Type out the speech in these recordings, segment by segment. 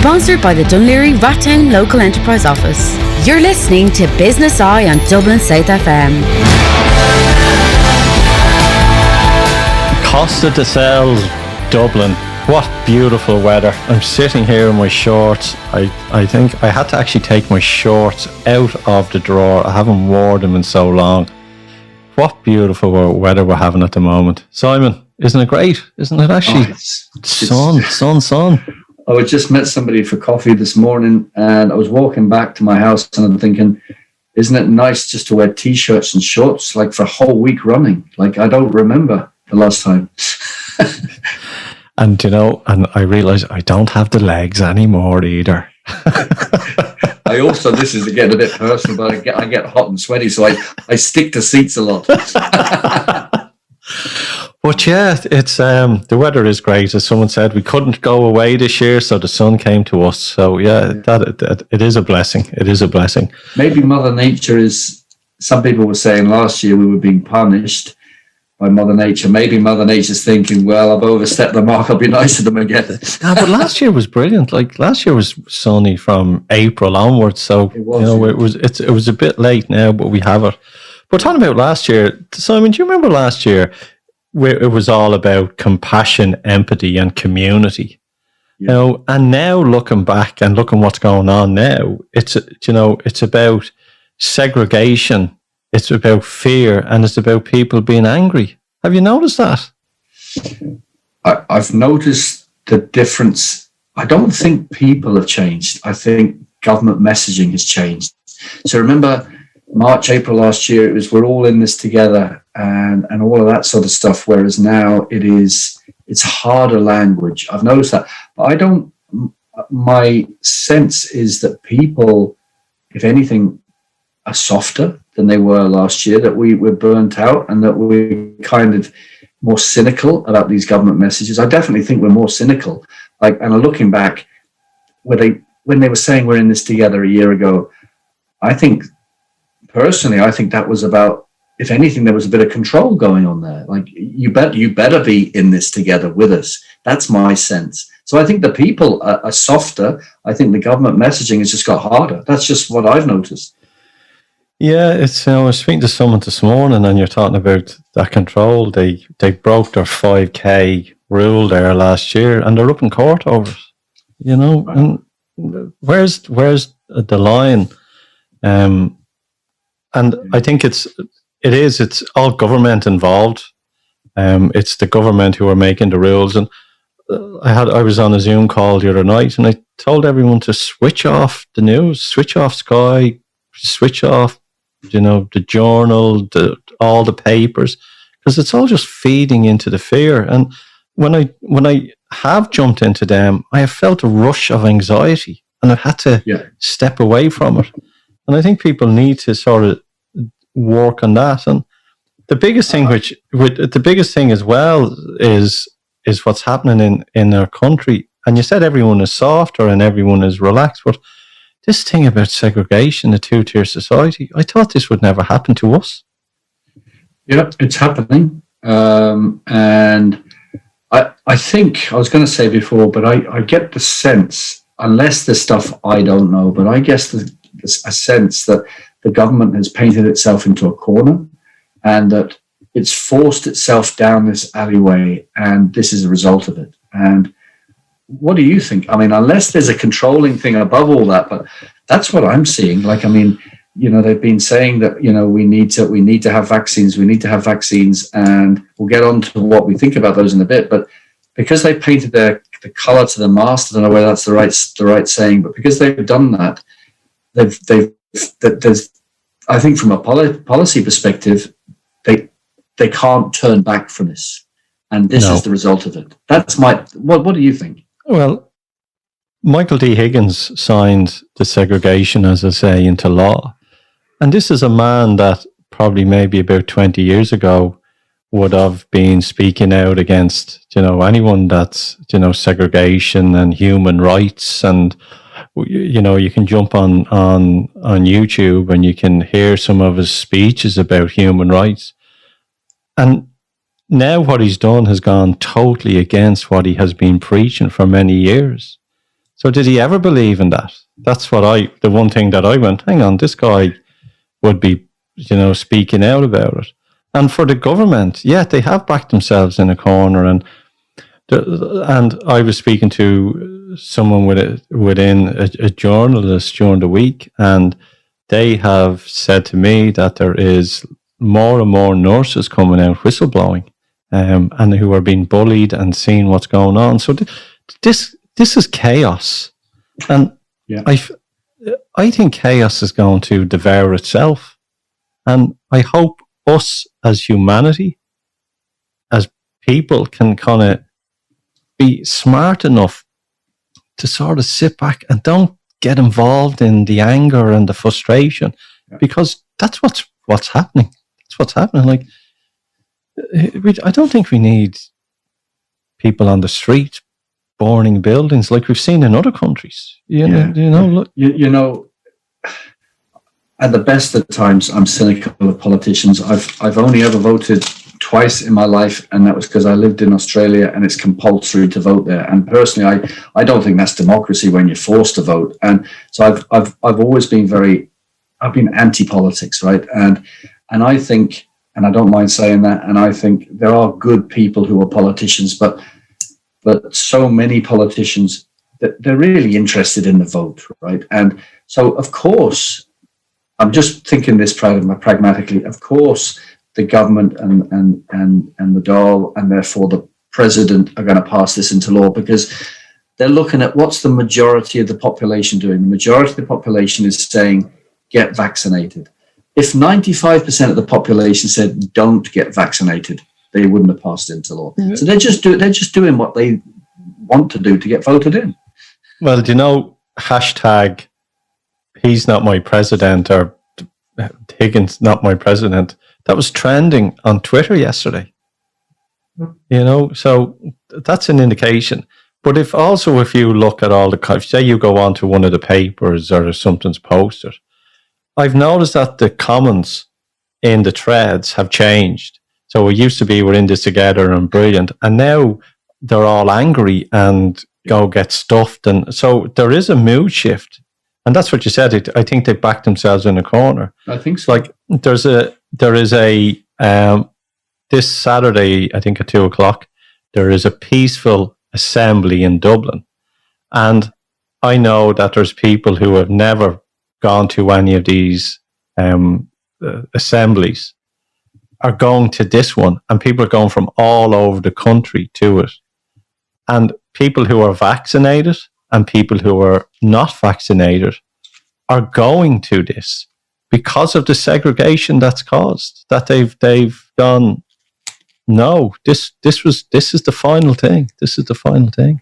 Sponsored by the Dunleary Rattown Local Enterprise Office. You're listening to Business Eye on Dublin South FM. Costa de Sales, Dublin. What beautiful weather. I'm sitting here in my shorts. I think I had to actually take my shorts out of the drawer. I haven't worn them in so long. What beautiful weather we're having at the moment. Simon, isn't it great? Isn't it actually? Sun. I just met somebody for coffee this morning and I was walking back to my house and I'm thinking, isn't it nice just to wear t-shirts and shorts like for a whole week running? Like I don't remember the last time. And and I realize I don't have the legs anymore either. I also, this is getting a bit personal, but I get hot and sweaty, so I stick to seats a lot. But yeah, it's the weather is great. As someone said, we couldn't go away this year, so the sun came to us. So yeah, that it is a blessing. It is a blessing. Maybe Mother Nature is. Some people were saying last year we were being punished by Mother Nature. Maybe Mother Nature's thinking, well, I've overstepped the mark. I'll be nice to them again. But last year was brilliant. Like last year was sunny from April onwards. So it was a bit late now, but we have it. But talking about last year, Simon, do you remember last year? Where it was all about compassion, empathy, and community. Yeah. And now looking back and looking what's going on now, it's about segregation, it's about fear, and it's about people being angry. Have you noticed that? I've noticed the difference. I don't think people have changed. I think government messaging has changed. So remember March, April last year, it was we're all in this together and all of that sort of stuff. Whereas now it's harder language. I've noticed that. But my sense is that people, if anything, are softer than they were last year, that we were burnt out and that we're kind of more cynical about these government messages. I definitely think we're more cynical. And looking back, when they were saying we're in this together a year ago, Personally, I think that was about, if anything, there was a bit of control going on there. Like you better be in this together with us. That's my sense. So I think the people are softer. I think the government messaging has just got harder. That's just what I've noticed. Yeah, it's. I was speaking to someone this morning, and you're talking about that control. They broke their 5K rule there last year, and they're up in court over it. Right. And where's the line? And I think it's all government involved. It's the government who are making the rules. And I was on a Zoom call the other night, and I told everyone to switch off the news, switch off Sky, switch off, the journal, all the papers, because it's all just feeding into the fear. And when I have jumped into them, I have felt a rush of anxiety, and I've had to step away from it. And I think people need to sort of work on that. And the biggest thing, the biggest thing as well is what's happening in our country. And you said everyone is softer and everyone is relaxed, but this thing about segregation, the two-tier society, I thought this would never happen to us. Yeah, it's happening. And I think, I was going to say before, but I get the sense, unless there's stuff I don't know, but I guess a sense that the government has painted itself into a corner and that it's forced itself down this alleyway, and this is a result of it. And what do you think? I mean, unless there's a controlling thing above all that, but that's what I'm seeing. They've been saying that, we need to have vaccines, and we'll get on to what we think about those in a bit. But because they painted the color to the mast, I don't know whether that's the right saying, but because they've done that, I think from a policy perspective, they can't turn back from this, and this is the result of it. That's what do you think? Well, Michael D. Higgins signed the segregation, as I say, into law, and this is a man that probably maybe about 20 years ago would have been speaking out against anyone that's segregation and human rights. And you can jump on YouTube and you can hear some of his speeches about human rights. And now what he's done has gone totally against what he has been preaching for many years. So did he ever believe in that? That's the one thing that I went, hang on, this guy would be, speaking out about it. And for the government, yeah, they have backed themselves in a corner. And I was speaking to someone within a journalist during the week, and they have said to me that there is more and more nurses coming out whistleblowing, and who are being bullied and seeing what's going on. So this is chaos, and I think chaos is going to devour itself, and I hope us as humanity, as people, can kind of be smart enough to sort of sit back and don't get involved in the anger and the frustration, because that's what's happening. That's what's happening. Like, I don't think we need people on the street burning buildings like we've seen in other countries. Look. At the best of times, I'm cynical of politicians. I've only ever voted twice in my life, and that was because I lived in Australia and it's compulsory to vote there. And personally, I don't think that's democracy when you're forced to vote. And so I've always been I've been anti-politics, right? And I think, and I don't mind saying that, and I think there are good people who are politicians, but so many politicians that they're really interested in the vote, right? And so, of course, I'm just thinking this pragmatically. Of course, the government and the Dáil, and therefore the president, are going to pass this into law, because they're looking at what's the majority of the population doing. The majority of the population is saying, get vaccinated. If 95% of the population said, don't get vaccinated, they wouldn't have passed it into law. Mm-hmm. So they're just doing what they want to do to get voted in. Well, do you know, hashtag he's not my president, or Higgins not my president, that was trending on Twitter yesterday. So that's an indication. But if you look at all say you go on to one of the papers or something's posted, I've noticed that the comments in the threads have changed. So it used to be, we're in this together and brilliant, and now they're all angry and go get stuffed. And so there is a mood shift. And that's what you said. I think they backed themselves in a corner. I think so. Like, there is a this Saturday, I think at 2:00, there is a peaceful assembly in Dublin. And I know that there's people who have never gone to any of these assemblies are going to this one, and people are going from all over the country to it. And people who are vaccinated and people who are not vaccinated are going to this because of the segregation that's caused. That they've gone, no, this is the final thing. This is the final thing.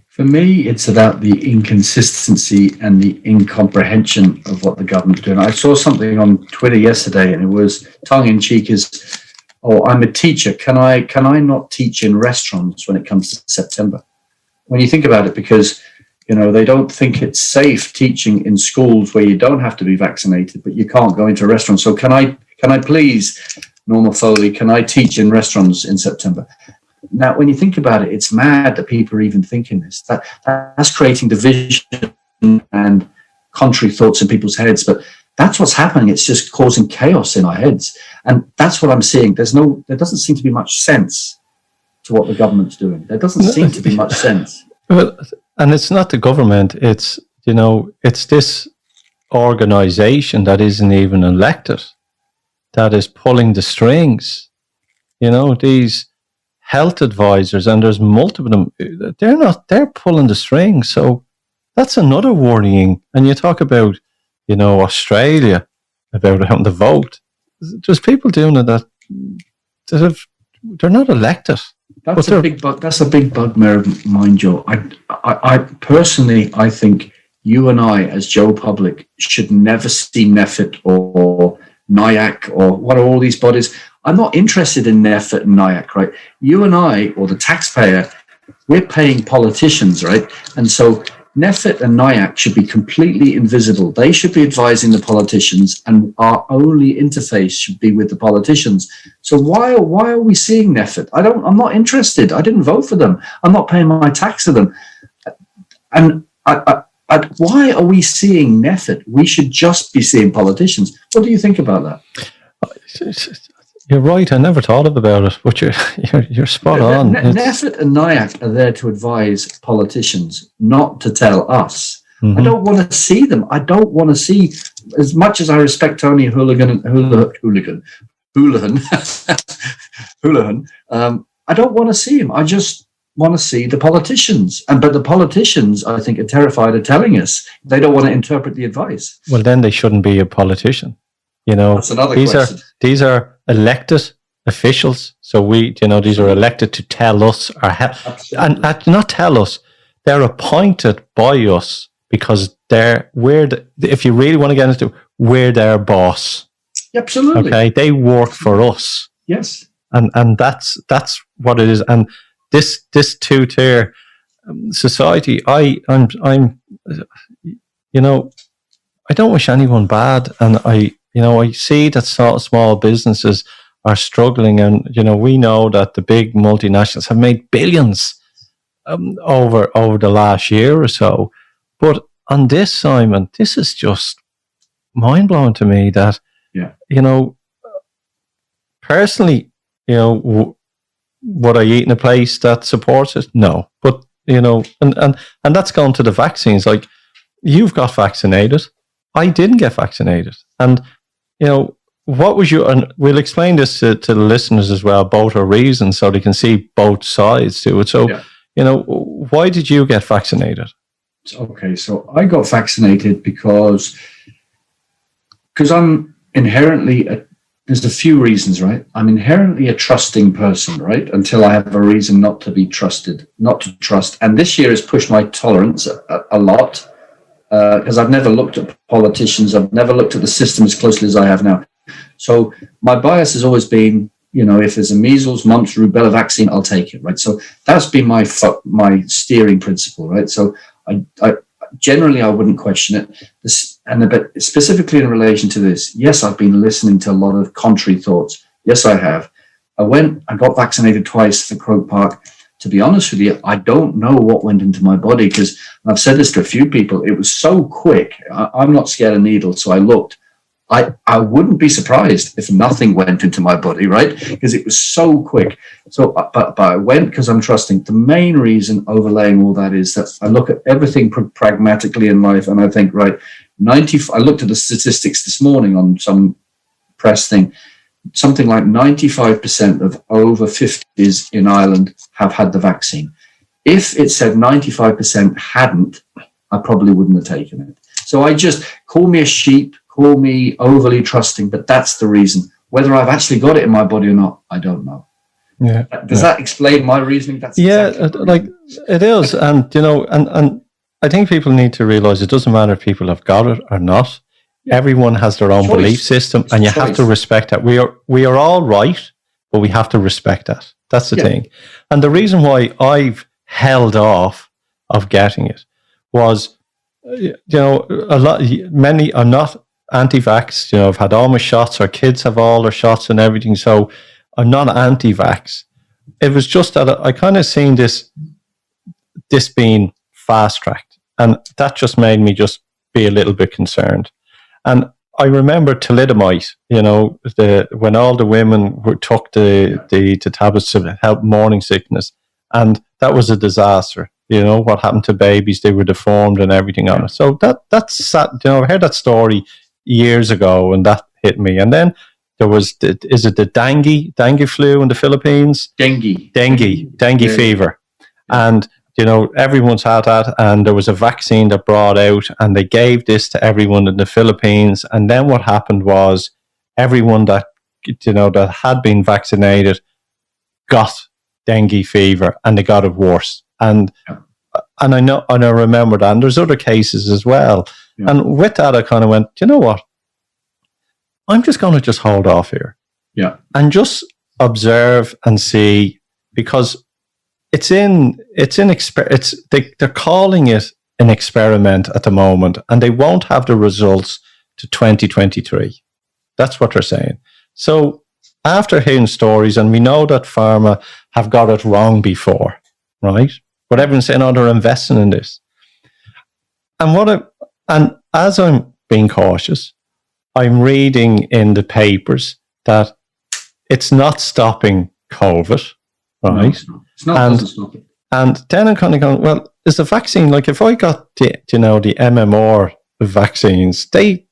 For me, it's about the inconsistency and the incomprehension of what the government's doing. I saw something on Twitter yesterday, and it was tongue-in-cheek is, "Oh, I'm a teacher. Can I not teach in restaurants when it comes to September?" When you think about it, because they don't think it's safe teaching in schools where you don't have to be vaccinated, but you can't go into restaurants. So can I please, Norma Foley, can I teach in restaurants in September? Now, when you think about it, it's mad that people are even thinking this. That's creating division and contrary thoughts in people's heads. But that's what's happening. It's just causing chaos in our heads. And that's what I'm seeing. There doesn't seem to be much sense to what the government's doing. There doesn't seem to be much sense. Well, and it's not the government. It's this organization that isn't even elected that is pulling the strings. These health advisors, and there's multiple of them, they're pulling the strings. So that's another worrying. And you talk about, Australia, about having to vote. There's people doing it that they're not elected. That's a big bugbear of mine, Joe. I personally, I think you and I, as Joe Public, should never see NEFIT or NIAC or what are all these bodies. I'm not interested in NEFIT and NIAC, right? You and I, or the taxpayer, we're paying politicians, right? And so NEFIT and NIAC should be completely invisible. They should be advising the politicians, and our only interface should be with the politicians. So why are we seeing NEFIT? I'm not interested. I didn't vote for them. I'm not paying my tax to them. And why are we seeing method? We should just be seeing politicians. What do you think about that? You're right. I never thought about it, but you're spot on. Neffet and NIAC are there to advise politicians, not to tell us. I don't want to see them. I don't want to see, as much as I respect Tony Houlihan. I don't want to see him. I just want to see the politicians. But the politicians, I think, are terrified of telling us. They don't want to interpret the advice. Well, then they shouldn't be a politician. That's another question. These are elected officials. So these are elected to tell us or help, and not tell us. They're appointed by us because if you really want to get into it, we're their boss. Absolutely. Okay, they work for us. Yes. And that's what it is. And this two-tier society, I'm I don't wish anyone bad, and I see that small businesses are struggling, and we know that the big multinationals have made billions over the last year or so. But on this, Simon, this is just mind blowing to me. That personally, would I eat in a place that supports it? No, but and that's gone to the vaccines. Like, you've got vaccinated, I didn't get vaccinated, and what was your? And we'll explain this to the listeners as well, both our reasons, so they can see both sides to it. So, why did you get vaccinated? Okay, so I got vaccinated because I'm inherently there's a few reasons, right? I'm inherently a trusting person, right? Until I have a reason not to be trusted, not to trust. And this year has pushed my tolerance a lot, because I've never looked at politicians. I've never looked at the system as closely as I have now. So my bias has always been, if there's a measles, mumps, rubella vaccine, I'll take it, right? So that's been my steering principle, right? So I generally, I wouldn't question it. But specifically in relation to this, yes, I've been listening to a lot of contrary thoughts. Yes, I have. I got vaccinated twice for Croke Park. To be honest with you, I don't know what went into my body, because I've said this to a few people. It was so quick. I'm not scared of needles, so I looked. I wouldn't be surprised if nothing went into my body, right? Because it was so quick. So, but I went because I'm trusting. The main reason overlaying all that is that I look at everything pragmatically in life, and I think, right, I looked at the statistics this morning on some press thing. Something like 95% of over 50s in Ireland have had the vaccine. If it said 95% hadn't, I probably wouldn't have taken it. So I just, call me a sheep, call me overly trusting, but that's the reason. Whether I've actually got it in my body or not, I don't know. Yeah. Does that explain my reasoning? That's exactly like it is. And, and I think people need to realize it doesn't matter if people have got it or not. Everyone has their own belief system, and you have to respect that. We are all right, but we have to respect that. That's the thing. And the reason why I've held off of getting it was, many are not anti-vax. I've had all my shots. Our kids have all their shots and everything. So I'm not anti-vax. It was just that I kind of seen this being fast-tracked, and that just made me just be a little bit concerned. And I remember thalidomide, when all the women took the tablets to help morning sickness, and that was a disaster. What happened to babies? They were deformed and everything on it. So that's sad. I heard that story years ago, and that hit me. And then there was, is it the dengue flu in the Philippines? Dengue fever. And everyone's had that, and there was a vaccine that brought out, and they gave this to everyone in the Philippines. And then what happened was everyone that that had been vaccinated got dengue fever, and they got it worse. And I know, and I remember that. And there's other cases as well. Yeah. And with that, I kind of went, you know what? I'm just going to just hold off here. Yeah. And just observe and see, because they're calling it an experiment at the moment, and they won't have the results to 2023. That's what they're saying. So after hearing stories, and we know that pharma have got it wrong before, right? But everyone's saying, they're investing in this. and as I'm being cautious, I'm reading in the papers that it's not stopping COVID, right? No, it's not. It doesn't stop it. And then I'm kind of going, well, is the vaccine, like if I got the MMR vaccines, they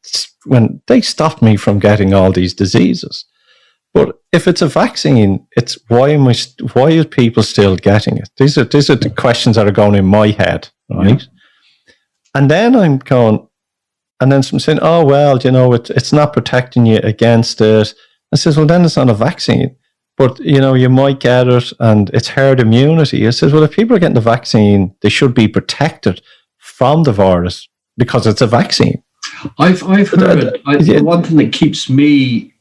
stopped me from getting all these diseases. But if it's a vaccine, it's why are people still getting it? These are the questions that are going in my head, right? Yeah. And then I'm going, and then some saying, oh well, it's not protecting you against it. I says, well, then it's not a vaccine. But, you might get it and it's herd immunity. I says, well, if people are getting the vaccine, they should be protected from the virus because it's a vaccine. I've heard, one thing that keeps me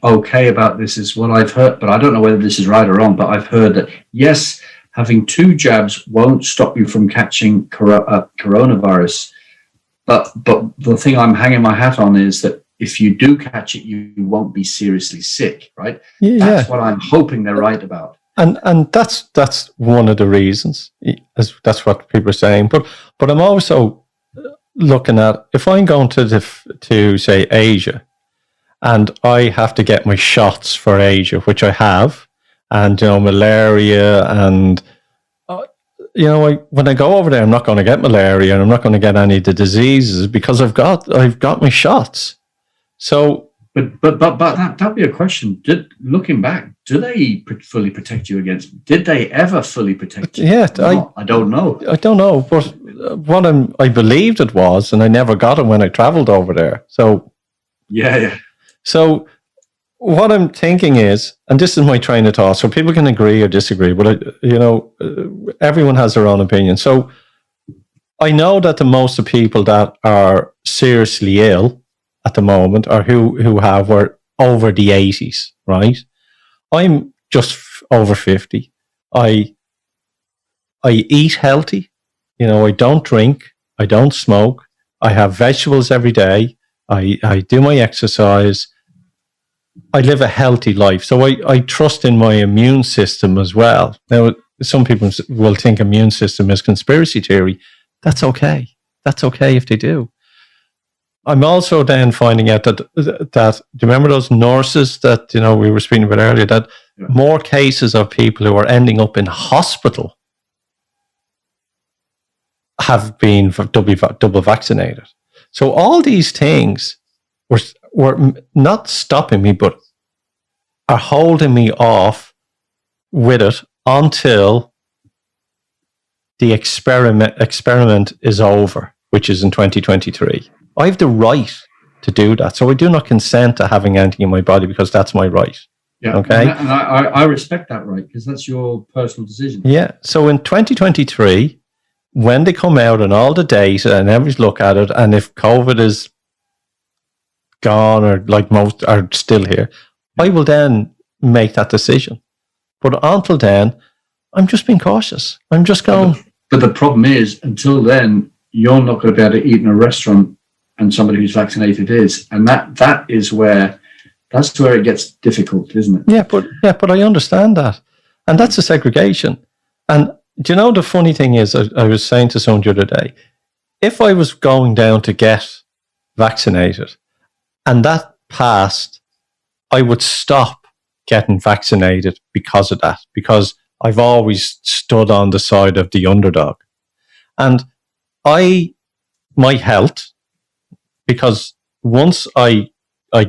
okay about this is what I've heard, but I don't know whether this is right or wrong, but I've heard that, yes, having 2 jabs won't stop you from catching coronavirus. But the thing I'm hanging my hat on is that if you do catch it, you won't be seriously sick, right? Yeah, that's what I'm hoping they're right about. And that's one of the reasons. That's what people are saying. But I'm also looking at, if I'm going to say Asia, and I have to get my shots for Asia, which I have, and malaria, and when I go over there, I'm not going to get malaria, and I'm not going to get any of the diseases because I've got my shots. So, but that'd be a question. Looking back, do they fully protect you against? Did they ever fully protect you? Yeah, I don't know. I don't know, but what I believed it was, and I never got it when I travelled over there. So, yeah. So, what I'm thinking is, and this is my train of thought, so people can agree or disagree, but everyone has their own opinion. So, I know that the most of people that are seriously ill at the moment, or who were over the 80s, right? I'm just over 50. I eat healthy. I don't drink. I don't smoke. I have vegetables every day. I do my exercise. I live a healthy life. So I trust in my immune system as well. Now, some people will think immune system is conspiracy theory. That's okay. That's okay if they do. I'm also then finding out that do you remember those nurses that we were speaking about earlier? That more cases of people who are ending up in hospital have been double vaccinated. So all these things were not stopping me, but are holding me off with it until the experiment is over, which is in 2023. I have the right to do that. So I do not consent to having anything in my body because that's my right. Yeah. Okay. And I respect that right because that's your personal decision. Yeah. So in 2023, when they come out and all the data and everybody's look at it, and if COVID is gone or like most are still here, I will then make that decision. But until then, I'm just being cautious. I'm just going. But the problem is, until then, you're not going to be able to eat in a restaurant and somebody who's vaccinated is, and that's where it gets difficult, isn't it? Yeah, but I understand that, and that's a segregation. And do you know the funny thing is, I was saying to someone the other day, if I was going down to get vaccinated, and that passed, I would stop getting vaccinated because of that, because I've always stood on the side of the underdog, and my health. Because once I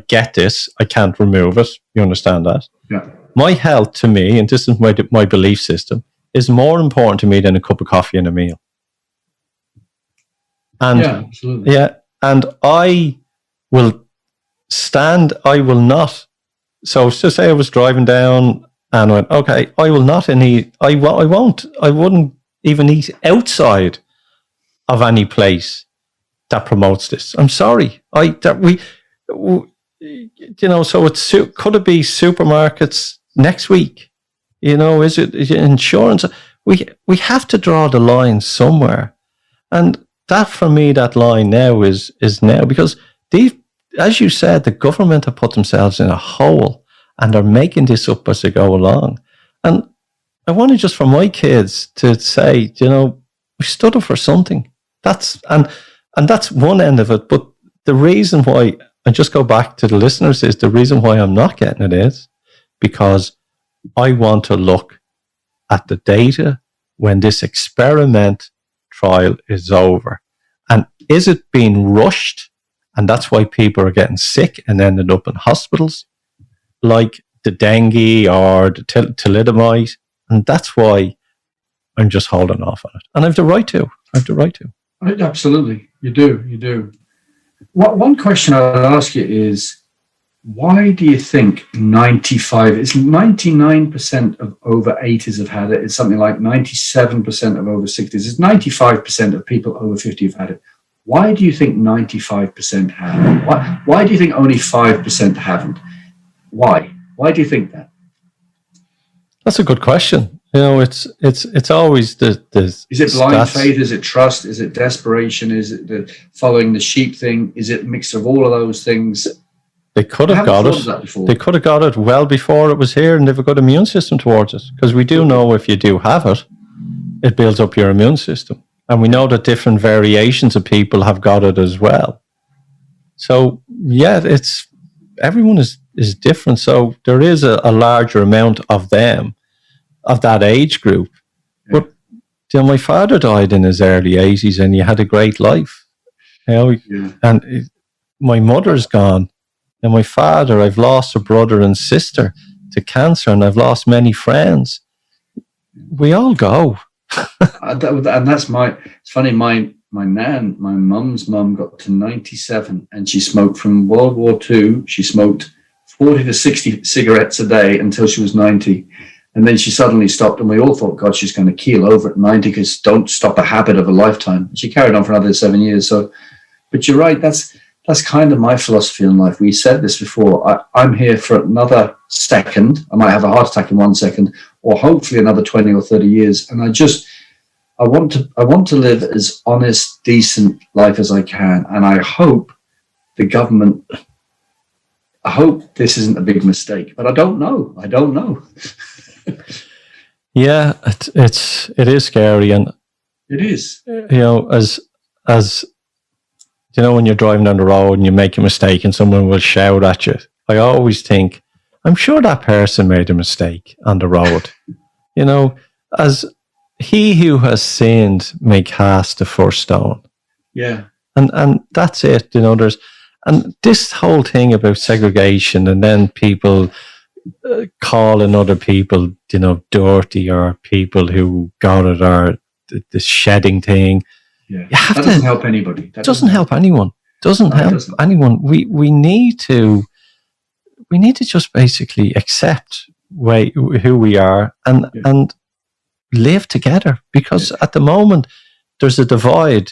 get this, I can't remove it. You understand that? Yeah. My health to me, and this is my belief system, is more important to me than a cup of coffee and a meal. And yeah, absolutely. Yeah, and I will not. So say I was driving down and went, okay, I will not eat. I wouldn't even eat outside of any place that promotes this. I'm sorry. So could it be supermarkets next week? Is it insurance? We have to draw the line somewhere, and that for me, that line now is now because as you said, the government have put themselves in a hole and are making this up as they go along. And I wanted just for my kids to say, we stood up for something. and that's one end of it. But the reason why, I just go back to the listeners, is the reason why I'm not getting it is because I want to look at the data when this experiment trial is over. And is it being rushed? And that's why people are getting sick and ended up in hospitals, like the dengue or the thalidomide. And that's why I'm just holding off on it. And I have the right to. Absolutely. You do. One question I would ask you is, why do you think 99% of over 80s have had it? It's something like 97% of over 60s. It's 95% of people over 50 have had it. Why do you think 95% have? Why do you think only 5% haven't? Why? Why do you think that? That's a good question. It's always the is it blind faith? Is it trust? Is it desperation? Is it the following the sheep thing? Is it a mix of all of those things? They could have got it. They could have got it well before it was here, and they've a good immune system towards it. Because we do know if you do have it, it builds up your immune system, and we know that different variations of people have got it as well. So yeah, everyone is different. So there is a larger amount of them, of that age group. Yeah. But my father died in his early 80s, and he had a great life. And my mother's gone, and my father, I've lost a brother and sister to cancer, and I've lost many friends. We all go. And that's it's funny, my mum's mum got to 97, and she smoked from World War II. She smoked 40 to 60 cigarettes a day until she was 90. And then she suddenly stopped, and we all thought, God, she's going to keel over at 90, because don't stop a habit of a lifetime. She carried on for another 7 years. So, but you're right. That's kind of my philosophy in life. We said this before. I'm here for another second. I might have a heart attack in 1 second, or hopefully another 20 or 30 years. And I want to live as honest, decent life as I can. And I hope this isn't a big mistake, but I don't know. Yeah, it is scary, and it is. As when you're driving down the road and you make a mistake and someone will shout at you, I always think, I'm sure that person made a mistake on the road. As he who has sinned may cast the first stone. Yeah, and that's it. And this whole thing about segregation, and then people calling other people, dirty, or people who got it, or the shedding thing. Yeah, that doesn't help anybody. Doesn't help anyone. Doesn't help anyone. We need to just basically accept who we are and live together. Because at the moment there's a divide,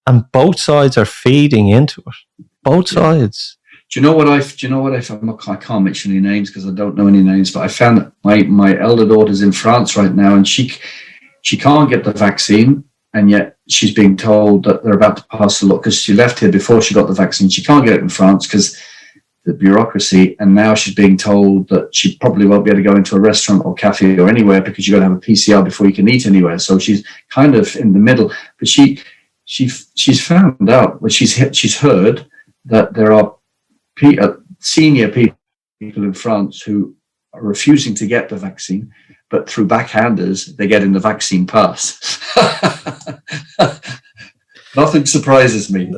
and both sides are feeding into it. Both sides. Do you know what I can't mention any names because I don't know any names, but I found that my elder daughter's in France right now, and she can't get the vaccine, and yet she's being told that they're about to pass a law, because she left here before she got the vaccine. She can't get it in France because the bureaucracy, and now she's being told that she probably won't be able to go into a restaurant or cafe or anywhere because you've got to have a PCR before you can eat anywhere. So she's kind of in the middle, but she's found out, well, she's heard that there are senior people in France who are refusing to get the vaccine, but through backhanders, they're getting the vaccine pass. Nothing surprises me.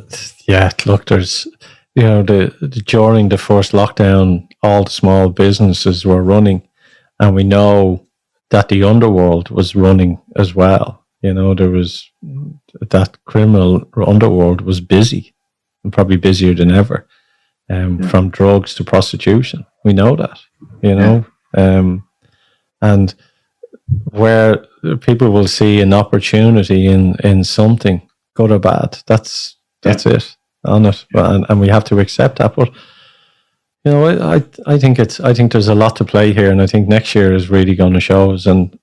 Yeah, look, there's, during the first lockdown, all the small businesses were running, and we know that the underworld was running as well. There was that criminal underworld was busy, and probably busier than ever. From drugs to prostitution, we know that. And where people will see an opportunity in something, good or bad, that's it on it, and we have to accept that. But I think there's a lot to play here, and I think next year is really going to show us. And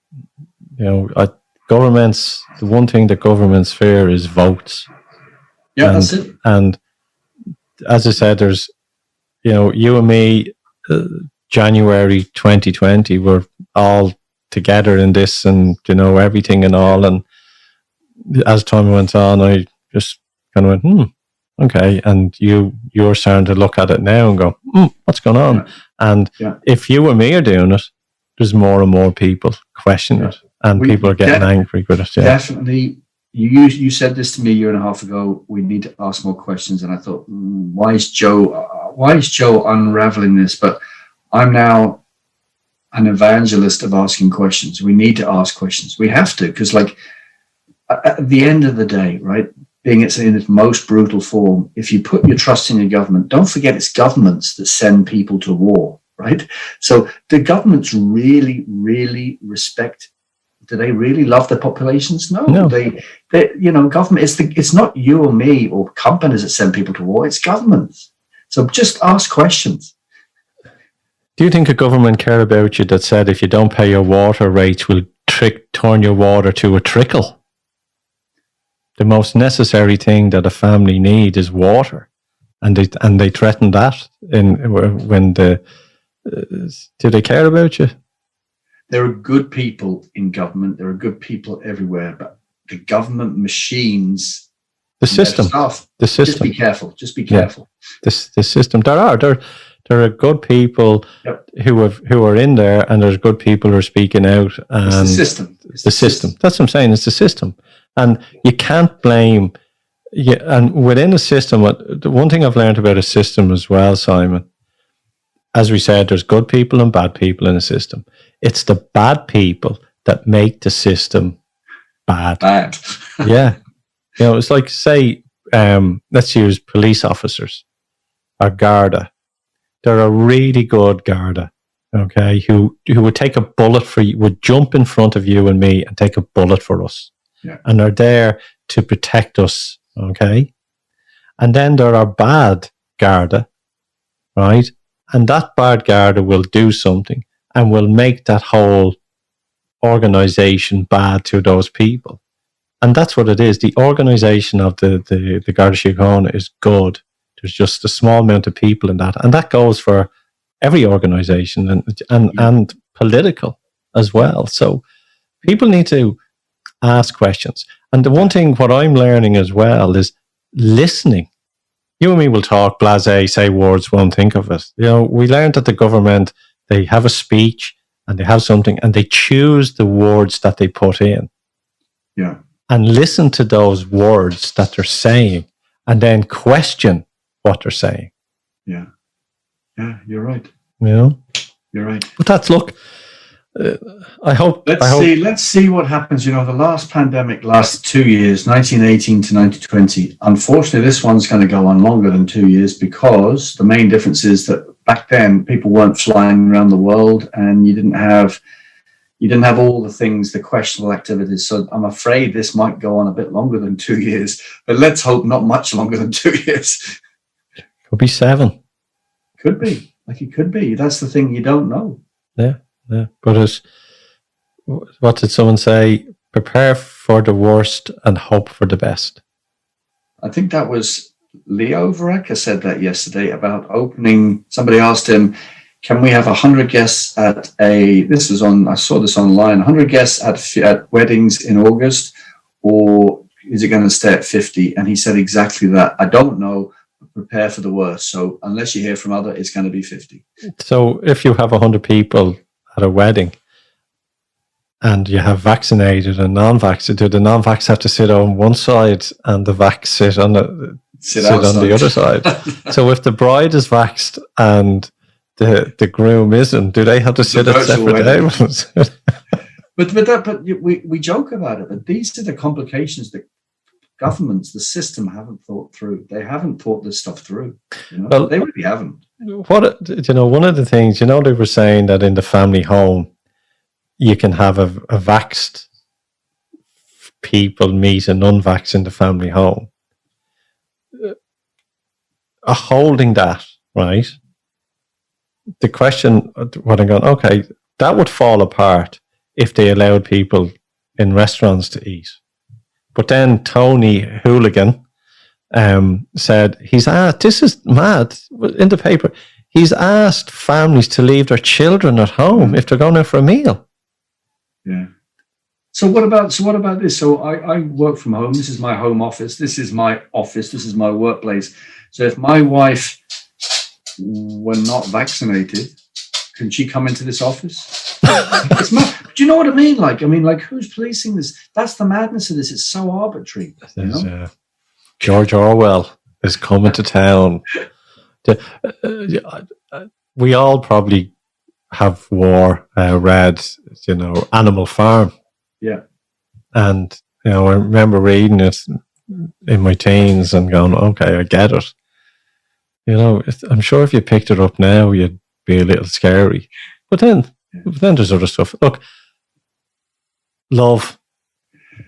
governments, the one thing that governments fear is votes. Yeah, that's it. And as I said, there's, you and me, January 2020, we're all together in this, and, everything and all. And as time went on, I just kind of went, okay. And you're starting to look at it now and go, what's going on? Yeah. And if you and me are doing it, there's more and more people questioning it, and people are getting angry with it. Yeah. Definitely. You said this to me a year and a half ago. We need to ask more questions, and I thought, why is Joe unraveling this? But I'm now an evangelist of asking questions. We need to ask questions. We have to, because like at the end of the day, right, being it's in its most brutal form, if you put your trust in your government, don't forget it's governments that send people to war, right? So the governments really, really respect. Do they really love their populations? No. They government. It's not you or me or companies that send people to war. It's governments. So just ask questions. Do you think a government care about you that said if you don't pay your water rates, will turn your water to a trickle? The most necessary thing that a family need is water, and they threaten that do they care about you? There are good people in government. There are good people everywhere, but the government machines, the system. Just be careful. Just be careful. The system. There are good people who are in there, and there's good people who are speaking out. And it's the system. It's the system. That's what I'm saying. It's the system, and you can't blame. And within a system, the one thing I've learned about a system as well, Simon, as we said, there's good people and bad people in a system. It's the bad people that make the system bad. Yeah. It's like, say, let's use police officers or Garda. They're a really good Garda, okay, who would take a bullet for you, would jump in front of you and me and take a bullet for us. Yeah. And they're there to protect us, okay? And then there are bad Garda, right? And that bad Garda will do something and will make that whole organization bad to those people. And that's what it is. The organization of the Garda Síochána is good. There's just a small amount of people in that. And that goes for every organization and political as well. So people need to ask questions. And the one thing, what I'm learning as well is listening. You and me will talk, blasé, say words, won't think of it. We learned that the government, they have a speech and they have something and they choose the words that they put in. Yeah. And listen to those words that they're saying and then question what they're saying. Yeah. Yeah, you're right. You're right. But that's, look, I hope. Let's see what happens. The last pandemic lasted 2 years, 1918 to 1920. Unfortunately, this one's going to go on longer than 2 years because the main difference is that back then people weren't flying around the world and you didn't have all the things, the questionable activities. So I'm afraid this might go on a bit longer than 2 years, but let's hope not much longer than 2 years. Could be 7. Could be. It could be. That's the thing, you don't know. Yeah. Yeah, but what did someone say? Prepare for the worst and hope for the best. I think that was Leo Varadkar said that yesterday about opening. Somebody asked him, can we have 100 guests I saw this online, 100 guests at weddings in August, or is it going to stay at 50? And he said exactly that. I don't know. Prepare for the worst. So unless you hear from others, it's going to be 50. So if you have 100 people at a wedding and you have vaccinated and non-vaccinated, the non-vax have to sit on one side and the vax sit on the other side. So if the bride is vaxxed and the groom isn't, do they have to sit at separate tables? But we joke about it, but these are the complications that governments, the system, haven't thought through. They haven't thought this stuff through. Well, they really haven't. One of the things, they were saying that in the family home, you can have a vaxxed people meet a non-vaxxed in the family home. Holding that, right? The question, what I'm going, okay, that would fall apart if they allowed people in restaurants to eat. But then Tony Hooligan said, he's asked, this is mad, in the paper, he's asked families to leave their children at home if they're going out for a meal. Yeah. So what about this? So I work from home. This is my home office. This is my office. This is my workplace. So if my wife were not vaccinated, can she come into this office? It's mad. Do you know what I mean? Like, who's policing this? That's the madness of this. It's so arbitrary. George Orwell is coming to town. We all probably have read, Animal Farm. Yeah. And, I remember reading it in my teens and going, okay, I get it. I'm sure if you picked it up now, you'd be a little scary. But then there's other stuff. Look, love,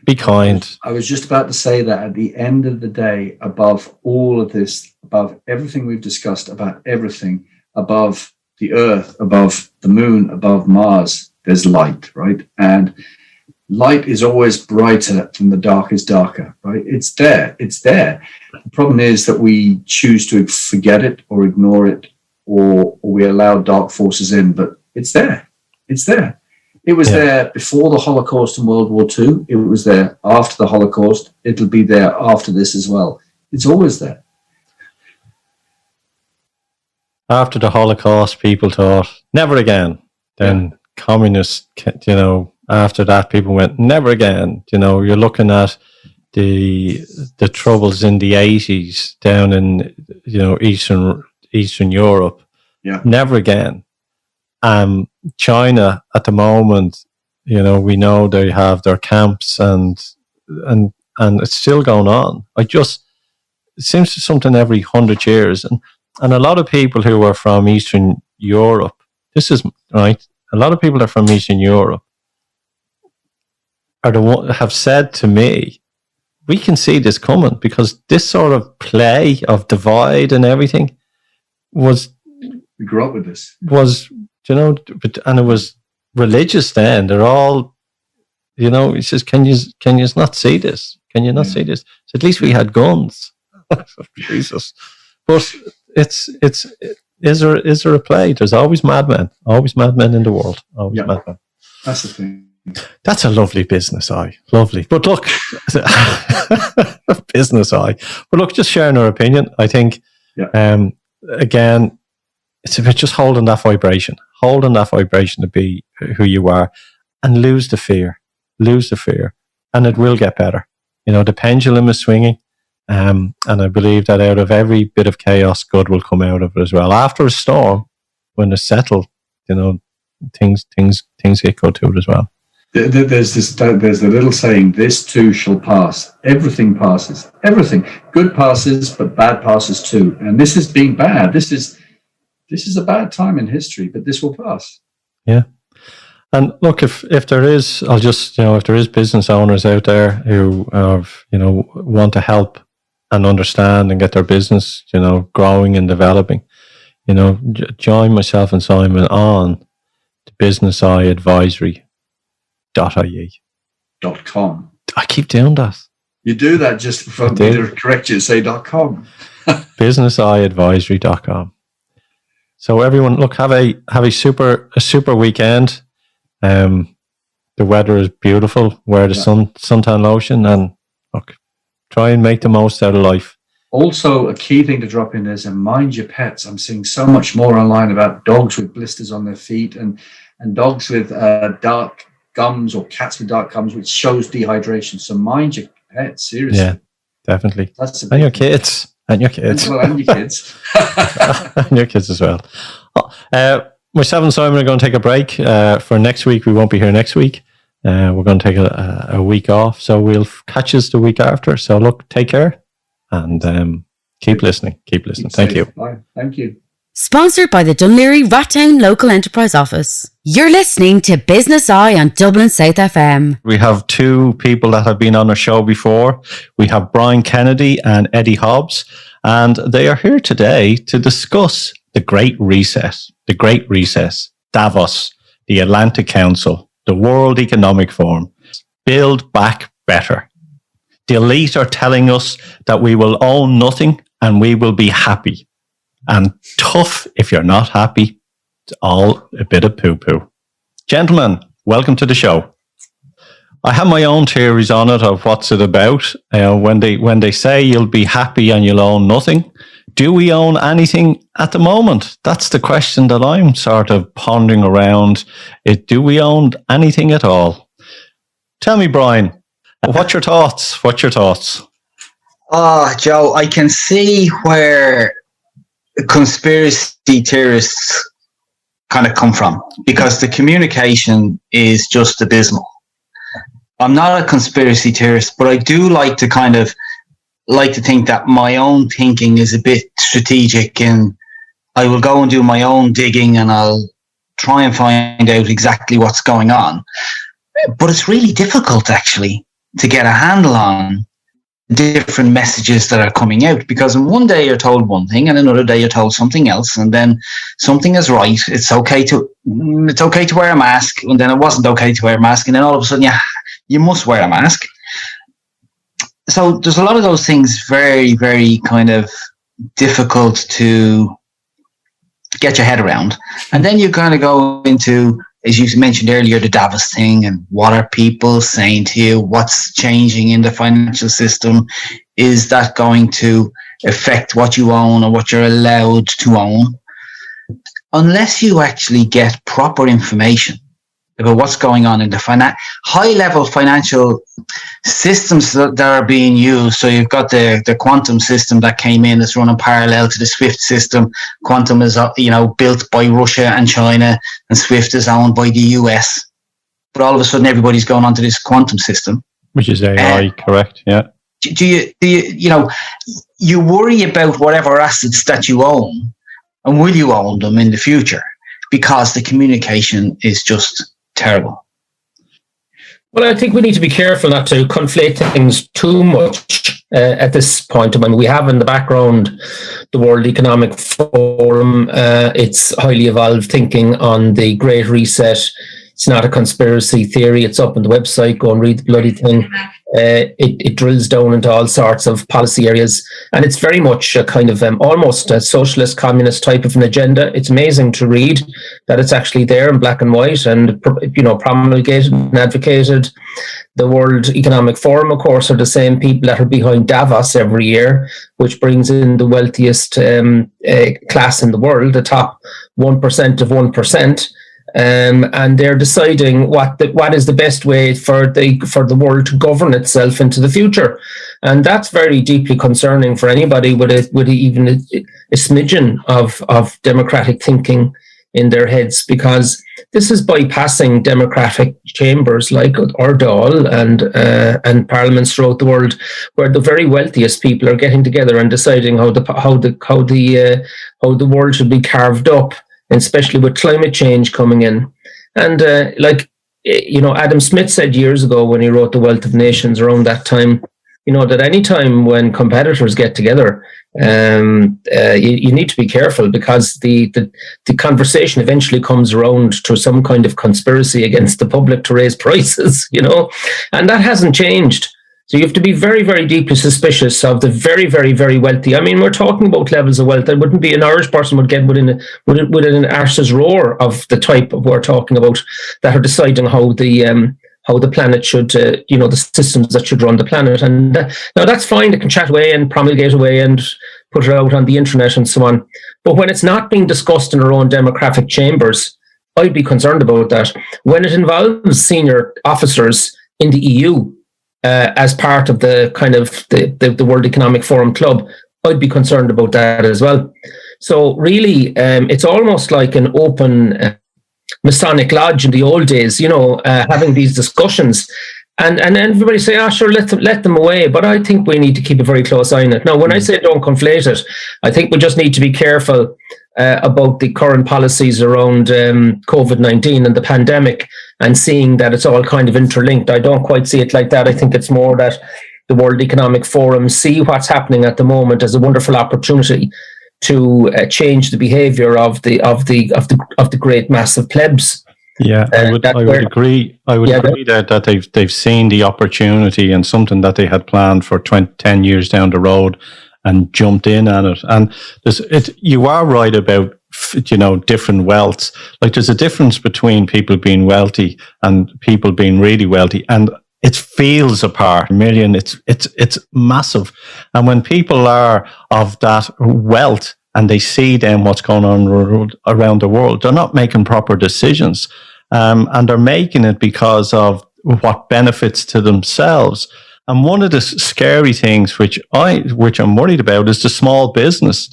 be kind. I was just about to say that at the end of the day, above all of this, above everything we've discussed, about everything, above the earth, above the moon, above Mars, there's light, right? And light is always brighter and the dark is darker, right? It's there. The problem is that we choose to forget it or ignore it, or we allow dark forces in, but it's there. It was there before the Holocaust and World War II. It was there after the Holocaust. It'll be there after this as well. It's always there. After the Holocaust, people thought, never again. Then communists, after that, people went, never again. You're looking at the troubles in the 80s down in, Eastern Europe. Yeah. Never again. China at the moment, we know they have their camps and it's still going on. It seems to something every 100 years. And a lot of people who are from Eastern Europe, this is right. A lot of people that are from Eastern Europe have said to me, we can see this coming, because this sort of play of divide and everything we grew up with this. And it was religious then. They're all, he says, can you not see this? Can you not see this? So at least we had guns. Jesus. But is there a play? There's always madmen in the world. Always madmen. That's the thing. That's a lovely business eye. Lovely. But look, business eye. But look, just sharing our opinion, I think, again, it's about just holding that vibration to be who you are, and lose the fear, and it will get better. The pendulum is swinging, and I believe that out of every bit of chaos, good will come out of it as well. After a storm, when it's settled, things get good to it as well. There's the little saying, this too shall pass. Everything passes. Everything. Good passes, but bad passes too. And this is being bad. This is a bad time in history, but this will pass. Yeah. And look, if there is, if there is business owners out there who want to help and understand and get their business, growing and developing, join myself and Simon on the Business Eye Advisory.ie. .com. I keep doing that. You do that just for me to correct you, say .com. BusinessEyeAdvisory.com. So everyone, look, have a super weekend. The weather is beautiful. Wear the suntan lotion, and look, try and make the most out of life. Also, a key thing to drop in is, and mind your pets. I'm seeing so much more online about dogs with blisters on their feet, and dogs with dark gums, or cats with dark gums, which shows dehydration. So mind your pets, seriously. Yeah, definitely. And your kids. And your kids. And your kids. And your kids as well. Myself and Simon are going to take a break for next week. We won't be here next week. We're going to take a week off. So we'll catch us the week after. So look, take care and keep listening. Keep listening. Thank you. Bye. Thank you. Sponsored by the Dunleary Rattown Local Enterprise Office. You're listening to Business Eye on Dublin South FM. We have two people that have been on our show before. We have Brian Kennedy and Eddie Hobbs, and they are here today to discuss the Great Reset, Davos, the Atlantic Council, the World Economic Forum, Build Back Better. The elite are telling us that we will own nothing and we will be happy. And tough if you're not happy. It's all a bit of poo-poo. Gentlemen, welcome to the show. I have my own theories on it of what's it about. When they say you'll be happy and you'll own nothing, do we own anything at the moment? That's the question that I'm sort of pondering around. Do we own anything at all? Tell me, Brian, what's your thoughts? Oh, Joe, I can see where conspiracy theorists kind of come from, because the communication is just abysmal. I'm not a conspiracy theorist, but I do like to think that my own thinking is a bit strategic, and I will go and do my own digging and I'll try and find out exactly what's going on. But it's really difficult actually to get a handle on different messages that are coming out, because in one day you're told one thing and another day you're told something else, and then something is right. It's okay to wear a mask, and then it wasn't okay to wear a mask, and then all of a sudden you must wear a mask. So there's a lot of those things very, very kind of difficult to get your head around. And then you kind of go into, as you mentioned earlier, the Davos thing, and what are people saying to you? What's changing in the financial system? Is that going to affect what you own or what you're allowed to own? Unless you actually get proper information about what's going on in the high-level financial systems that are being used. So you've got the quantum system that came in, that's running parallel to the SWIFT system. Quantum is built by Russia and China, and SWIFT is owned by the US. But all of a sudden, everybody's going onto this quantum system, which is AI, correct? Yeah. Do you worry about whatever assets that you own, and will you own them in the future? Because the communication is just terrible. Well, I think we need to be careful not to conflate things too much at this point. I mean, we have in the background the World Economic Forum. It's highly evolved thinking on the Great Reset. It's not a conspiracy theory. It's up on the website. Go and read the bloody thing. It drills down into all sorts of policy areas, and it's very much a kind of almost a socialist, communist type of an agenda. It's amazing to read that it's actually there in black and white, and promulgated and advocated. The World Economic Forum, of course, are the same people that are behind Davos every year, which brings in the wealthiest class in the world, the top 1% of 1%. And they're deciding what is the best way for the world to govern itself into the future, and that's very deeply concerning for anybody with even a smidgen of democratic thinking in their heads, because this is bypassing democratic chambers like our Dáil and parliaments throughout the world, where the very wealthiest people are getting together and deciding how the world should be carved up, especially with climate change coming in. And Adam Smith said years ago when he wrote The Wealth of Nations around that time, that any time when competitors get together, you need to be careful, because the conversation eventually comes around to some kind of conspiracy against the public to raise prices, and that hasn't changed. So you have to be very, very deeply suspicious of the very, very, very wealthy. I mean, we're talking about levels of wealth that wouldn't be an Irish person would get within an arse's roar of the type of we're talking about, that are deciding how the planet should, the systems that should run the planet. And now that's fine. They can chat away and promulgate away and put it out on the internet and so on. But when it's not being discussed in our own democratic chambers, I'd be concerned about that. When it involves senior officers in the EU, as part of the kind of the World Economic Forum club, I'd be concerned about that as well. So really, it's almost like an open Masonic lodge in the old days, having these discussions, and everybody say, sure, let them away. But I think we need to keep a very close eye on it. Now, when I say don't conflate it, I think we just need to be careful about the current policies around COVID-19 and the pandemic, and seeing that it's all kind of interlinked. I don't quite see it like that. I think it's more that the World Economic Forum see what's happening at the moment as a wonderful opportunity to change the behaviour of the great mass of plebs. Yeah, I would agree. I would agree that they've seen the opportunity and something that they had planned for 10 years down the road, and jumped in on it. And you are right about, different wealths. Like, there's a difference between people being wealthy and people being really wealthy. And it feels apart. It's massive. And when people are of that wealth and they see then what's going on around the world, they're not making proper decisions. And they're making it because of what benefits to themselves. And one of the scary things which I'm worried about is the small business.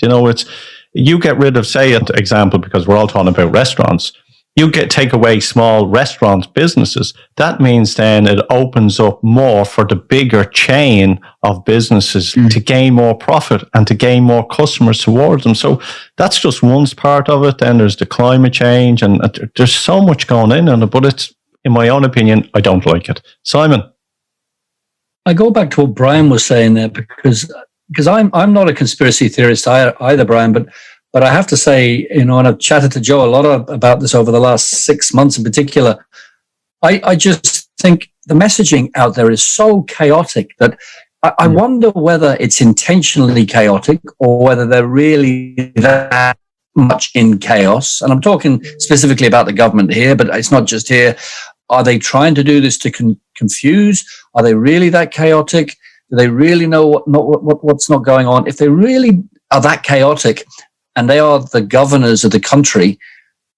You get rid of, say, an example, because we're all talking about restaurants. You take away small restaurant businesses. That means then it opens up more for the bigger chain of businesses to gain more profit and to gain more customers towards them. So that's just one part of it. Then there's the climate change, and there's so much going on it. But it's, in my own opinion, I don't like it. Simon? I go back to what Brian was saying there, because I'm not a conspiracy theorist either, Brian, but I have to say, and I've chatted to Joe a lot about this over the last 6 months in particular. I just think the messaging out there is so chaotic that I wonder whether it's intentionally chaotic or whether they're really that much in chaos. And I'm talking specifically about the government here, but it's not just here. Are they trying to do this to confuse? Are they really that chaotic? Do they really know what's not going on? If they really are that chaotic, and they are the governors of the country,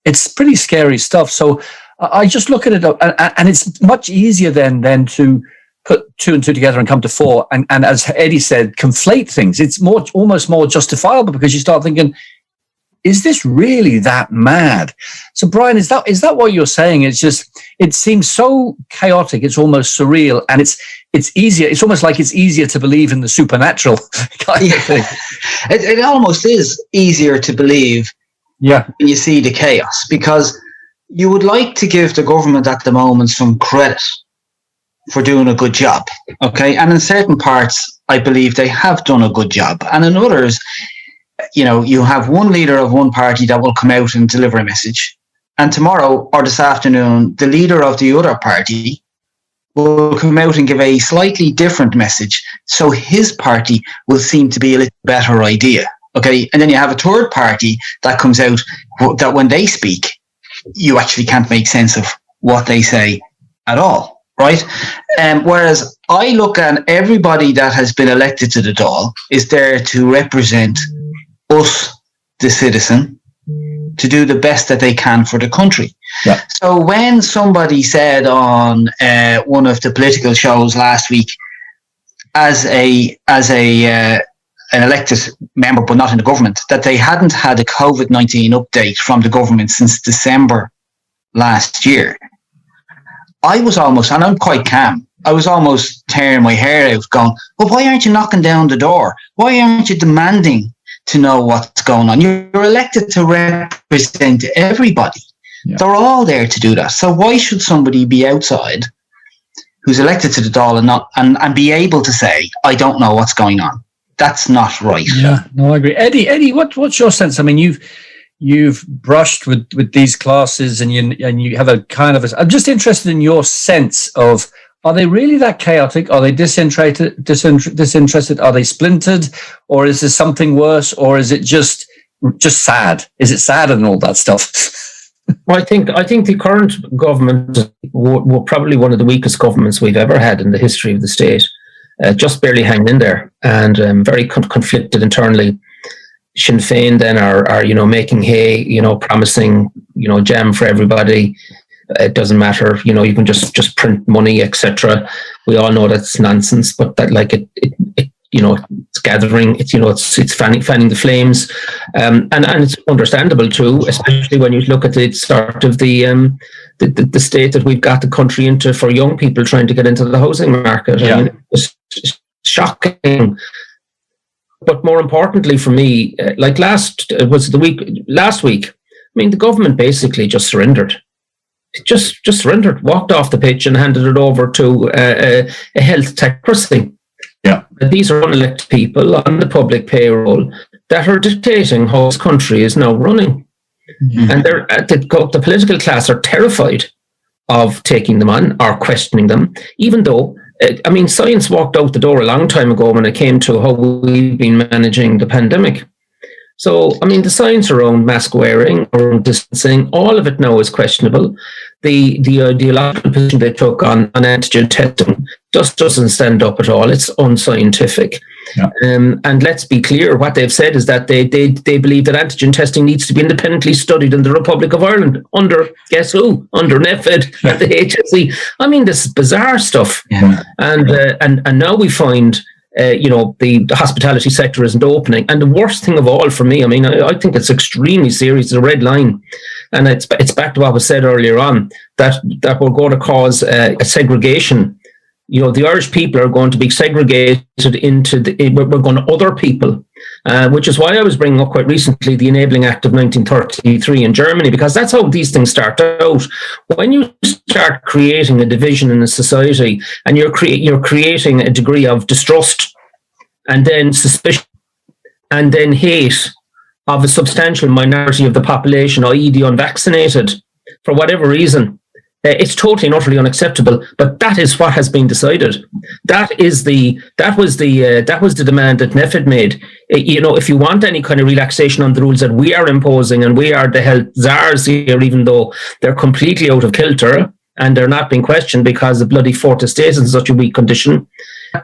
it's pretty scary stuff. So I just look at it, and it's much easier then to put two and two together and come to four. And as Eddie said, conflate things. It's almost more justifiable, because you start thinking, is this really that mad? So Brian, is that what you're saying? It's just, it seems so chaotic. It's almost surreal, and it's easier. It's almost like it's easier to believe in the supernatural kind of thing. It almost is easier to believe when you see the chaos, because you would like to give the government at the moment some credit for doing a good job. Okay. And in certain parts, I believe they have done a good job. And in others, you have one leader of one party that will come out and deliver a message. And tomorrow or this afternoon, the leader of the other party will come out and give a slightly different message. So his party will seem to be a little better idea. Okay. And then you have a third party that comes out that when they speak, you actually can't make sense of what they say at all. Right. Whereas I look at everybody that has been elected to the Dáil is there to represent us, the citizen, to do the best that they can for the country. Yeah. So when somebody said on one of the political shows last week, as an elected member but not in the government, that they hadn't had a COVID-19 update from the government since December last year, I was almost, and I'm quite calm, I was almost tearing my hair out going, well, why aren't you knocking down the door? Why aren't you demanding to know what's going on? You're elected to represent everybody. Yeah. They're all there to do that. So why should somebody be outside who's elected to the Dáil and be able to say, I don't know what's going on? That's not right. Yeah, no, I agree. Eddie, what's your sense? I mean, you've brushed with these classes, and you have a kind of I'm just interested in your sense of, are they really that chaotic? Are they disinterested? Are they splintered? Or is there something worse? Or is it just sad? Is it sad and all that stuff? Well, I think the current government were probably one of the weakest governments we've ever had in the history of the state. Just barely hanging in there, and very conflicted internally. Sinn Féin then are making hay, promising jam for everybody. It doesn't matter, you can just print money, etc. We all know that's nonsense, but that it's gathering, it's fanning the flames, and it's understandable too, especially when you look at the sort of the state that we've got the country into for young people trying to get into the housing market. Yeah. I mean, it's shocking. But more importantly for me, like last week, I mean, the government basically just surrendered. Just surrendered, walked off the pitch and handed it over to a health technocracy. Yeah. These are unelected people on the public payroll that are dictating how this country is now running. Mm-hmm. And the political class are terrified of taking them on or questioning them, even though, science walked out the door a long time ago when it came to how we've been managing the pandemic. So, the science around mask wearing, around distancing, all of it now is questionable. the ideological position they took on antigen testing just doesn't stand up at all. It's unscientific. Yeah. And let's be clear, what they've said is that they believe that antigen testing needs to be independently studied in the Republic of Ireland under, guess who? Under NPHET and the HSE. I mean, this is bizarre stuff. Yeah. And now we find, the hospitality sector isn't opening. And the worst thing of all for me, I mean, I think it's extremely serious. It's a red line. And it's back to what was said earlier on, that we're going to cause a segregation. The Irish people are going to be segregated into we're going to other people, which is why I was bringing up quite recently the Enabling Act of 1933 in Germany, because that's how these things start out. When you start creating a division in a society and you're creating a degree of distrust and then suspicion and then hate of a substantial minority of the population, i.e. the unvaccinated, for whatever reason, it's totally and utterly unacceptable. But that is what has been decided. That was the demand that NPHET made. If you want any kind of relaxation on the rules that we are imposing, and we are the health czars here, even though they're completely out of kilter and they're not being questioned because the bloody fourth estate is in such a weak condition,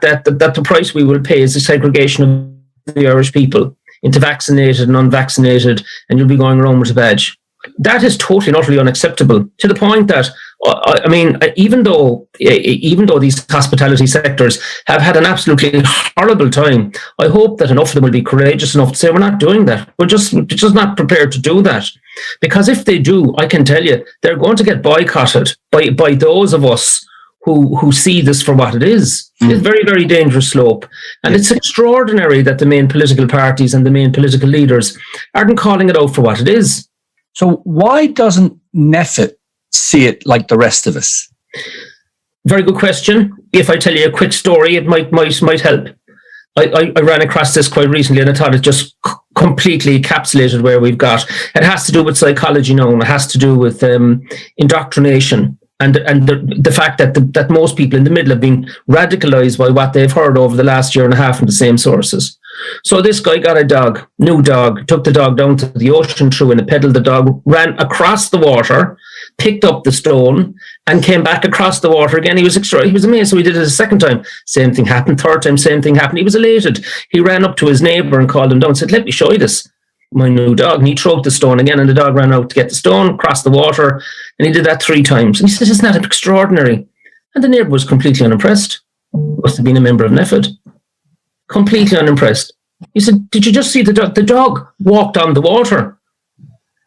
that the price we will pay is the segregation of the Irish people into vaccinated and unvaccinated, and you'll be going around with a badge. That is totally and utterly unacceptable, to the point that, I mean, even though these hospitality sectors have had an absolutely horrible time, I hope that enough of them will be courageous enough to say, we're not doing that. We're just not prepared to do that. Because if they do, I can tell you, they're going to get boycotted by those of us who see this for what it is. It's a very, very dangerous slope. And it's extraordinary that the main political parties and the main political leaders aren't calling it out for what it is. So why doesn't NPHET see it like the rest of us? Very good question. If I tell you a quick story, it might help. I ran across this quite recently, and I thought it just completely encapsulated where we've got. It has to do with psychology now, and it has to do with indoctrination. And the fact that most people in the middle have been radicalized by what they've heard over the last year and a half from the same sources. So this guy got a dog, new dog, took the dog down to the ocean, threw in a pedal. The dog ran across the water, picked up the stone, and came back across the water again. He was amazed. So he did it a second time. Same thing happened. Third time, same thing happened. He was elated. He ran up to his neighbour and called him down and said, "Let me show you this, my new dog." And he threw the stone again, and the dog ran out to get the stone, crossed the water, and he did that 3 times. And he said, "Isn't that extraordinary?" And the neighbour was completely unimpressed. Must have been a member of NPHET. Completely unimpressed. He said, "Did you just see the dog? The dog walked on the water."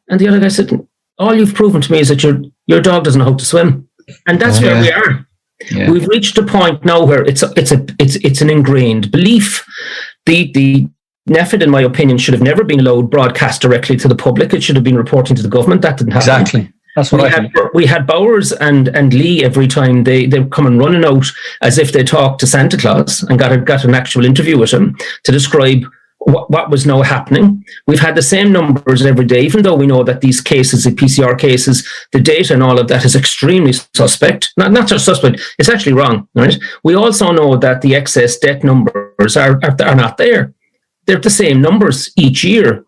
And the other guy said, "All you've proven to me is that your dog doesn't know how to swim." And that's where we are. Yeah. We've reached a point now where it's an ingrained belief. The NPHET, in my opinion, should have never been allowed broadcast directly to the public. It should have been reporting to the government. That didn't happen. Exactly. That's what we had Bowers and Lee every time they come and running out as if they talked to Santa Claus and got an actual interview with him to describe what was now happening. We've had the same numbers every day, even though we know that these cases, the PCR cases, the data and all of that is extremely suspect. Not just suspect, it's actually wrong, right? We also know that the excess death numbers are not there. They're the same numbers each year.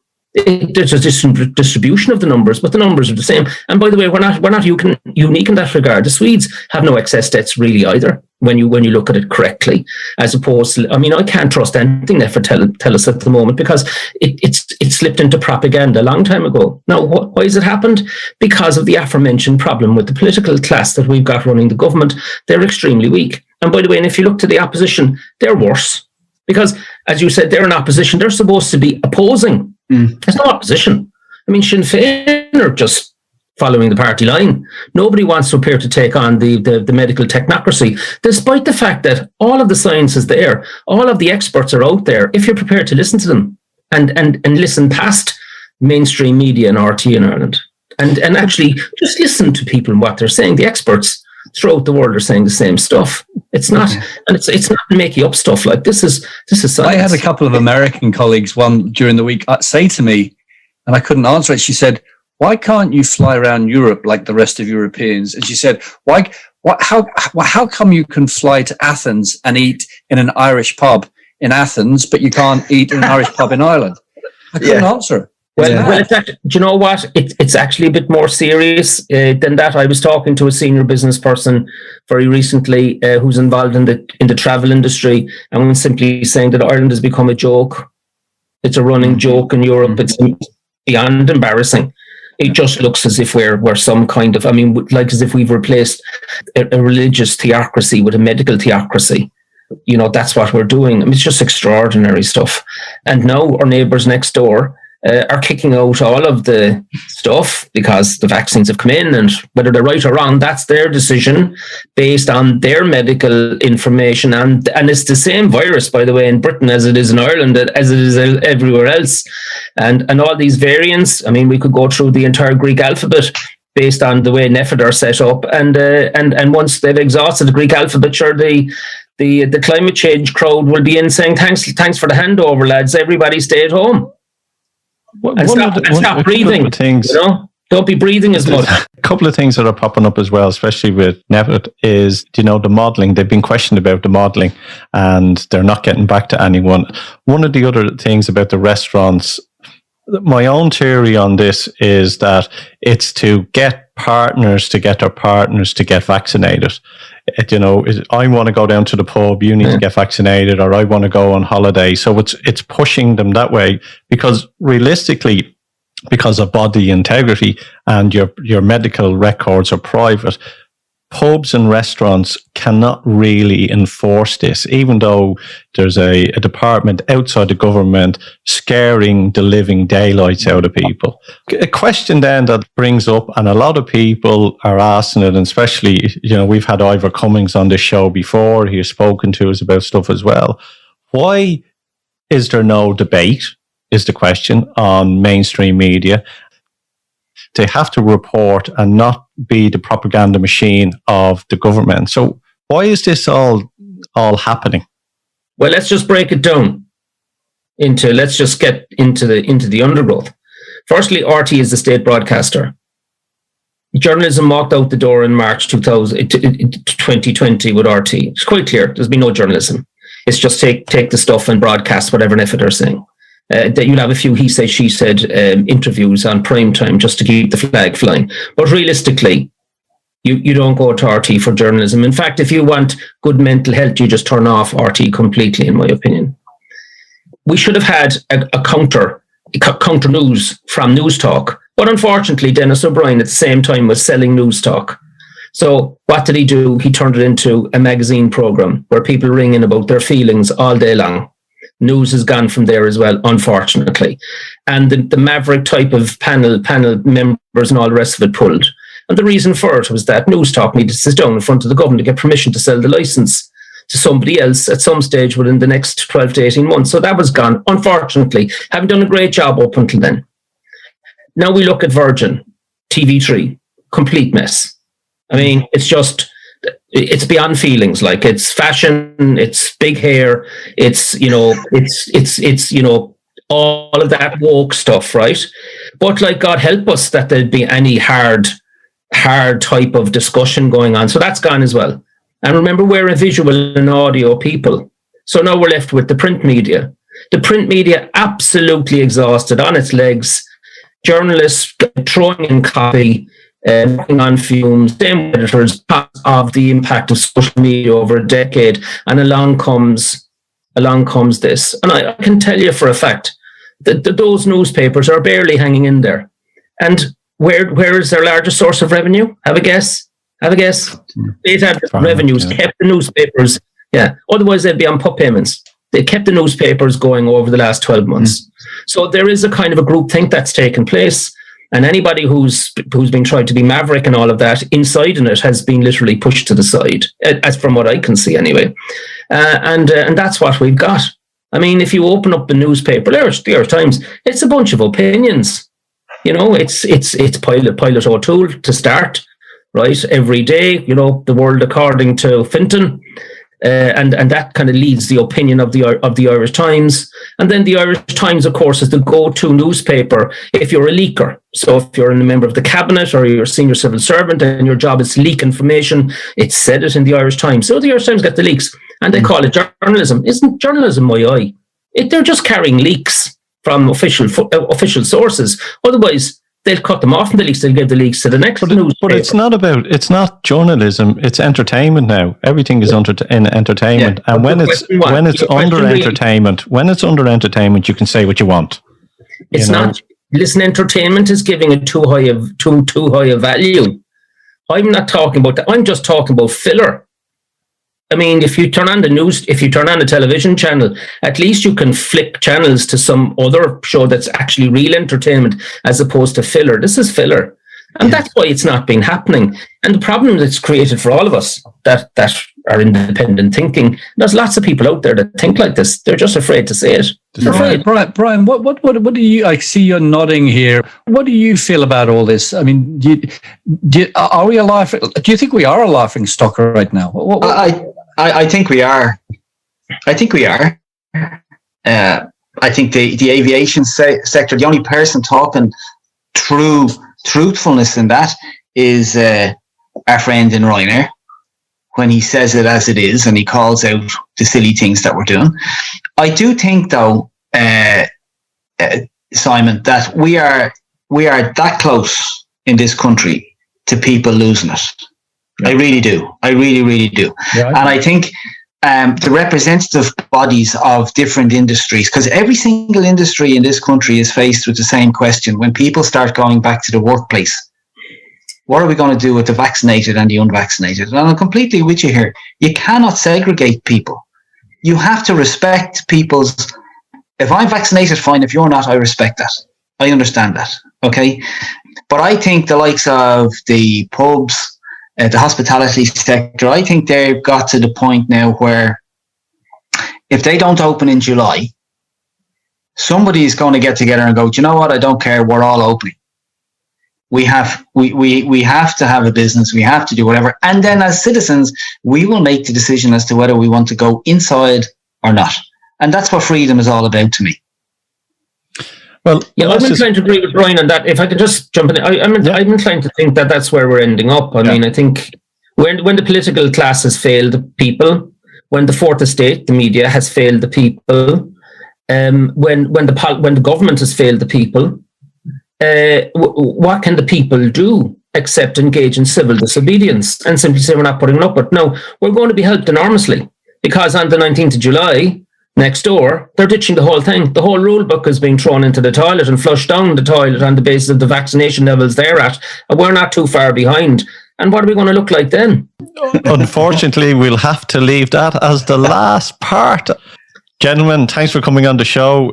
There's a distribution of the numbers, but the numbers are the same. And by the way, we're not unique in that regard. The Swedes have no excess deaths really either, when you look at it correctly, as opposed to, I mean, I can't trust anything they tell us at the moment, because it slipped into propaganda a long time ago. Now, why has it happened? Because of the aforementioned problem with the political class that we've got running the government. They're extremely weak. And by the way, and if you look to the opposition, they're worse. Because, as you said, they're in opposition. They're supposed to be opposing. There's no opposition. I mean, Sinn Féin are just following the party line. Nobody wants to appear to take on the medical technocracy, despite the fact that all of the science is there. All of the experts are out there, if you're prepared to listen to them and listen past mainstream media and RT in Ireland. And actually just listen to people and what they're saying. The experts throughout the world are saying the same stuff. It's not, and it's not making up stuff. Like this is science. I had a couple of American colleagues one during the week say to me, and I couldn't answer it. She said, "Why can't you fly around Europe like the rest of Europeans?" And she said, how come you can fly to Athens and eat in an Irish pub in Athens, but you can't eat in an Irish pub in Ireland? I couldn't answer her. Well, it's actually, do you know what? It's actually a bit more serious than that. I was talking to a senior business person very recently who's involved in the travel industry, and was simply saying that Ireland has become a joke. It's a running joke in Europe. It's beyond embarrassing. It just looks as if we're some kind of, I mean, like as if we've replaced a religious theocracy with a medical theocracy. You know, that's what we're doing. I mean, it's just extraordinary stuff. And now our neighbours next door are kicking out all of the stuff because the vaccines have come in, and whether they're right or wrong, that's their decision based on their medical information. And it's the same virus, by the way, in Britain as it is in Ireland, as it is everywhere else. And all these variants, I mean, we could go through the entire Greek alphabet based on the way NEFID are set up. And once they've exhausted the Greek alphabet, sure, the climate change crowd will be in saying, thanks for the handover, lads. Everybody stay at home. And stop breathing. Things, you know? Don't be breathing as much. A couple of things that are popping up as well, especially with NEFID, is, you know, the modelling. They've been questioned about the modelling, and they're not getting back to anyone. One of the other things about the restaurants, my own theory on this is that it's to get partners to get their partners to get vaccinated. You know, I want to go down to the pub, you need to get vaccinated, or I want to go on holiday. So it's pushing them that way, because realistically, because of body integrity and your medical records are private, pubs and restaurants cannot really enforce this, even though there's a department outside the government scaring the living daylights out of people. A question then that brings up, and a lot of people are asking it, and especially, you know, we've had Ivor Cummings on this show before. He's spoken to us about stuff as well. Why is there no debate, is the question, on mainstream media? They have to report and not be the propaganda machine of the government. So why is this all happening? Well, let's just break it down let's just get into the undergrowth. Firstly, RT is the state broadcaster. Journalism walked out the door in March 2020 with RT. It's quite clear. There's been no journalism. It's just take the stuff and broadcast whatever NEFID are saying. That you'll have a few he said, she said interviews on prime time just to keep the flag flying. But realistically, you don't go to RT for journalism. In fact, if you want good mental health, you just turn off RT completely, in my opinion. We should have had a counter news from News Talk. But unfortunately, Dennis O'Brien at the same time was selling News Talk. So what did he do? He turned it into a magazine program where people ring in about their feelings all day long. News has gone from there as well, unfortunately. And the maverick type of panel members and all the rest of it pulled. And the reason for it was that News Talk needed to sit down in front of the government to get permission to sell the license to somebody else at some stage within the next 12 to 18 months. So that was gone, unfortunately. Haven't done a great job up until then. Now we look at Virgin, TV3, complete mess. I mean, it's beyond feelings. Like, it's fashion, it's big hair, it's all of that woke stuff, right? But like, God help us that there'd be any hard type of discussion going on. So that's gone as well. And remember, we're a visual and audio people. So now we're left with the print media. The print media absolutely exhausted, on its legs. Journalists throwing in copy, working on fumes, same editors, because of the impact of social media over a decade. And along comes this. And I can tell you for a fact that those newspapers are barely hanging in there. And where is their largest source of revenue? Have a guess. They've had revenues, kept the newspapers. Yeah. Otherwise, they'd be on pup payments. They kept the newspapers going over the last 12 months. So there is a kind of a groupthink that's taken place. And anybody who's been trying to be maverick and all of that, inside in it, has been literally pushed to the side, as from what I can see anyway. And that's what we've got. I mean, if you open up the newspaper, the Irish Times, it's a bunch of opinions. You know, it's Pilot O'Toole to start, right? Every day, you know, the world according to Fintan. And that kind of leads the opinion of the Irish Times. And then the Irish Times, of course, is the go-to newspaper if you're a leaker. So if you're a member of the cabinet or you're a senior civil servant and your job is to leak information, it's said it in the Irish Times. So the Irish Times get the leaks, and they call it journalism. Isn't journalism my eye? They're just carrying leaks from official sources. Otherwise, they'll cut them off and at least they'll give the leaks to the next newspaper. But it's not journalism, it's entertainment now. Everything is in entertainment. Yeah. And when it's under entertainment, you can say what you want. It's not. Listen, entertainment is giving it too high a value. I'm not talking about that. I'm just talking about filler. I mean, if you turn on the television channel, at least you can flick channels to some other show that's actually real entertainment as opposed to filler. This is filler. And that's why it's not been happening. And the problem that's created for all of us that are independent thinking, there's lots of people out there that think like this. They're just afraid to say it. Brian, what do you? I see you're nodding here. What do you feel about all this? I mean, are we a laughing? Do you think we are a laughing stock right now? I think we are. I think we are. I think the aviation sector, the only person talking true truthfulness in that is our friend in Ryanair, when he says it as it is and he calls out the silly things that we're doing. I do think, though, Simon, that we are that close in this country to people losing it. Yeah. I really do. I really, really do. Yeah, and I think the representative bodies of different industries, because every single industry in this country is faced with the same question when people start going back to the workplace. What are we going to do with the vaccinated and the unvaccinated? And I'm completely with you here. You cannot segregate people. You have to respect people's... If I'm vaccinated, fine. If you're not, I respect that. I understand that. Okay? But I think the likes of the pubs, the hospitality sector, I think they've got to the point now where if they don't open in July, somebody is going to get together and go, do you know what? I don't care. We're all opening. We have to have a business. We have to do whatever. And then as citizens, we will make the decision as to whether we want to go inside or not. And that's what freedom is all about to me. Well, yeah, I'm inclined to agree with Brian on that. If I could just jump in, I'm inclined to think that that's where we're ending up. I mean, I think when the political class has failed the people, when the fourth estate, the media, has failed the people, when the government has failed the people, what can the people do except engage in civil disobedience and simply say we're not putting up with it? No, we're going to be helped enormously because on the 19th of July, next door, they're ditching the whole thing. The whole rule book is being thrown into the toilet and flushed down the toilet on the basis of the vaccination levels they're at. And we're not too far behind. And what are we going to look like then? Unfortunately, we'll have to leave that as the last part. Gentlemen, thanks for coming on the show.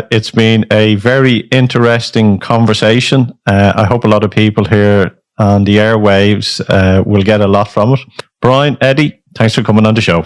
It's been a very interesting conversation. I hope a lot of people here on the airwaves will get a lot from it. Brian, Eddie, thanks for coming on the show.